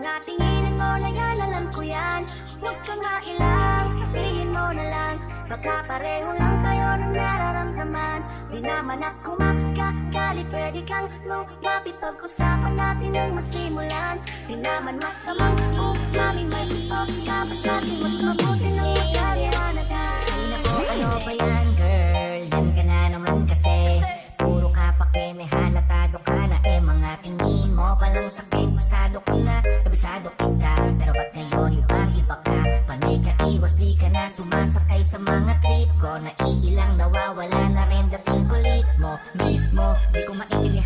Mga tinginin mo na yan, alam ko yan. Huwag ka nga ilang, sabihin mo na lang. Baka pareho lang tayo ng nararamdaman. Di naman ako magkagalit, pwede kang lumapit. Pag-usapan natin ang masimulan. Di naman masamang namin may gusto ka ba sa'kin? Mas mabuti ng magkaliwanagan. Ay nako, ano ba yan girl? Yan ka na naman kasi puro ka pake, may halatado ka na. Mga tingin mo palang sakit, bastado ka na, kabisado kita. Pero ba't ngayon ibang iba ka? Panay ka iwas, di ka na sumasakay sa mga trip ko. Naiilang nawawala na rin dating kulit mo mismo. Di ko maintindihan